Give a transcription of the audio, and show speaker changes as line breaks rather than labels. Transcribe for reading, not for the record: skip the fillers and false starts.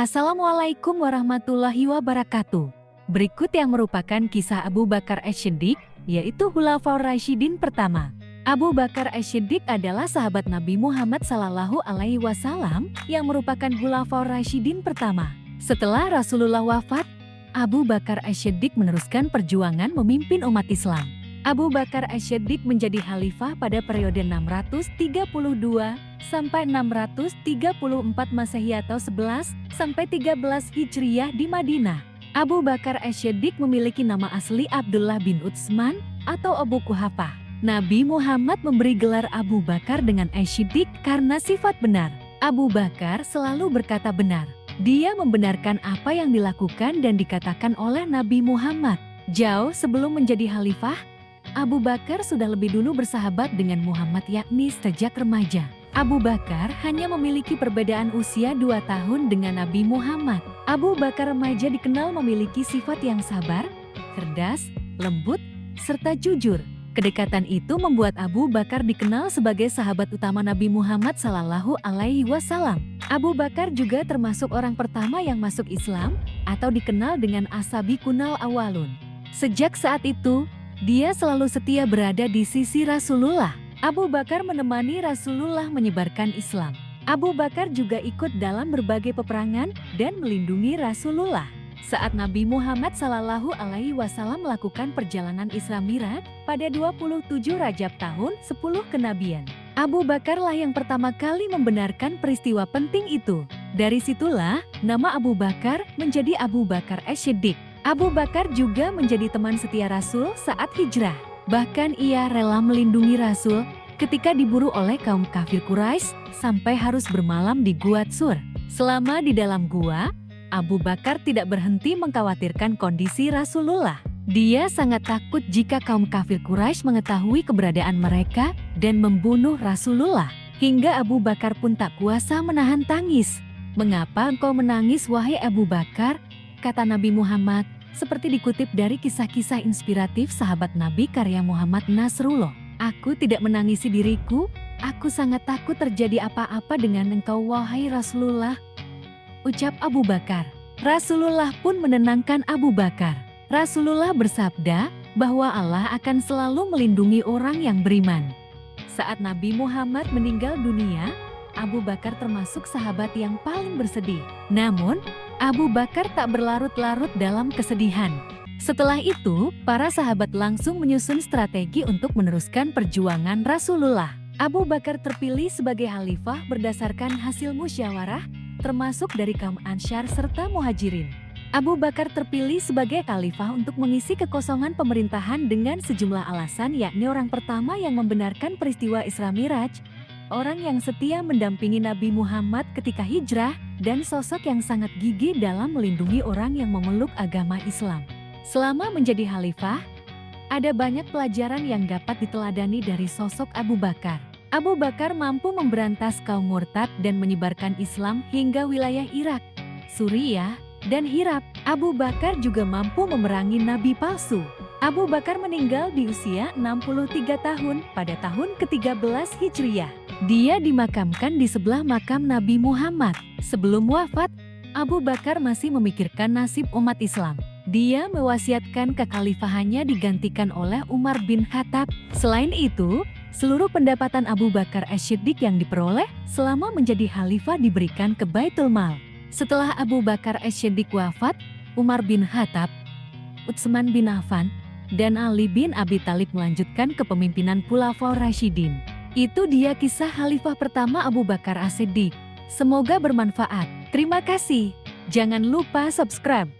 Assalamualaikum warahmatullahi wabarakatuh. Berikut yang merupakan kisah Abu Bakar Ash-Shiddiq, yaitu Khulafaur Rasyidin pertama. Abu Bakar Ash-Shiddiq adalah sahabat Nabi Muhammad SAW yang merupakan Khulafaur Rasyidin pertama. Setelah Rasulullah wafat, Abu Bakar Ash-Shiddiq meneruskan perjuangan memimpin umat Islam. Abu Bakar Ash-Shiddiq menjadi khalifah pada periode 632 sampai 634 Masehi atau 11 sampai 13 Hijriyah di Madinah. Abu Bakar Ash-Shiddiq memiliki nama asli Abdullah bin Utsman atau Abu Quhafah. Nabi Muhammad memberi gelar Abu Bakar dengan Ash-Shiddiq karena sifat benar. Abu Bakar selalu berkata benar. Dia membenarkan apa yang dilakukan dan dikatakan oleh Nabi Muhammad. Jauh sebelum menjadi khalifah, Abu Bakar sudah lebih dulu bersahabat dengan Muhammad, yakni sejak remaja. Abu Bakar hanya memiliki perbedaan usia 2 tahun dengan Nabi Muhammad. Abu Bakar remaja dikenal memiliki sifat yang sabar, cerdas, lembut, serta jujur. Kedekatan itu membuat Abu Bakar dikenal sebagai sahabat utama Nabi Muhammad SAW. Abu Bakar juga termasuk orang pertama yang masuk Islam atau dikenal dengan As-Sabiqunal Awwalun. Sejak saat itu, dia selalu setia berada di sisi Rasulullah. Abu Bakar menemani Rasulullah menyebarkan Islam. Abu Bakar juga ikut dalam berbagai peperangan dan melindungi Rasulullah. Saat Nabi Muhammad SAW melakukan perjalanan Isra Mi'raj pada 27 Rajab tahun 10 kenabian, Abu Bakarlah yang pertama kali membenarkan peristiwa penting itu. Dari situlah nama Abu Bakar menjadi Abu Bakar Ash-Shiddiq. Abu Bakar juga menjadi teman setia Rasul saat hijrah. Bahkan ia rela melindungi Rasul ketika diburu oleh kaum kafir Quraisy sampai harus bermalam di Gua Tsur. Selama di dalam gua, Abu Bakar tidak berhenti mengkhawatirkan kondisi Rasulullah. Dia sangat takut jika kaum kafir Quraisy mengetahui keberadaan mereka dan membunuh Rasulullah. Hingga Abu Bakar pun tak kuasa menahan tangis. "Mengapa engkau menangis, wahai Abu Bakar?" kata Nabi Muhammad. Seperti dikutip dari kisah-kisah inspiratif sahabat Nabi karya Muhammad Nasrullah. "Aku tidak menangisi diriku, aku sangat takut terjadi apa-apa dengan engkau, wahai Rasulullah," ucap Abu Bakar. Rasulullah pun menenangkan Abu Bakar. Rasulullah bersabda bahwa Allah akan selalu melindungi orang yang beriman. Saat Nabi Muhammad meninggal dunia, Abu Bakar termasuk sahabat yang paling bersedih. Namun, Abu Bakar tak berlarut-larut dalam kesedihan. Setelah itu, para sahabat langsung menyusun strategi untuk meneruskan perjuangan Rasulullah. Abu Bakar terpilih sebagai khalifah berdasarkan hasil musyawarah, termasuk dari kaum Ansyar serta Muhajirin. Abu Bakar terpilih sebagai khalifah untuk mengisi kekosongan pemerintahan dengan sejumlah alasan, yakni orang pertama yang membenarkan peristiwa Isra Mi'raj, orang yang setia mendampingi Nabi Muhammad ketika hijrah, dan sosok yang sangat gigih dalam melindungi orang yang memeluk agama Islam. Selama menjadi khalifah, ada banyak pelajaran yang dapat diteladani dari sosok Abu Bakar. Abu Bakar mampu memberantas kaum murtad dan menyebarkan Islam hingga wilayah Irak, Suriah, dan Hirab. Abu Bakar juga mampu memerangi nabi palsu. Abu Bakar meninggal di usia 63 tahun pada tahun ke-13 Hijriyah. Dia dimakamkan di sebelah makam Nabi Muhammad. Sebelum wafat, Abu Bakar masih memikirkan nasib umat Islam. Dia mewasiatkan kekhalifahannya digantikan oleh Umar bin Khattab. Selain itu, seluruh pendapatan Abu Bakar Ash-Shiddiq yang diperoleh selama menjadi khalifah diberikan ke Baitul Mal. Setelah Abu Bakar Ash-Shiddiq wafat, Umar bin Khattab, Utsman bin Affan, dan Ali bin Abi Thalib melanjutkan kepemimpinan Khulafaur Rasyidin. Itu dia kisah khalifah pertama Abu Bakar Ash-Shiddiq. Semoga bermanfaat. Terima kasih. Jangan lupa subscribe.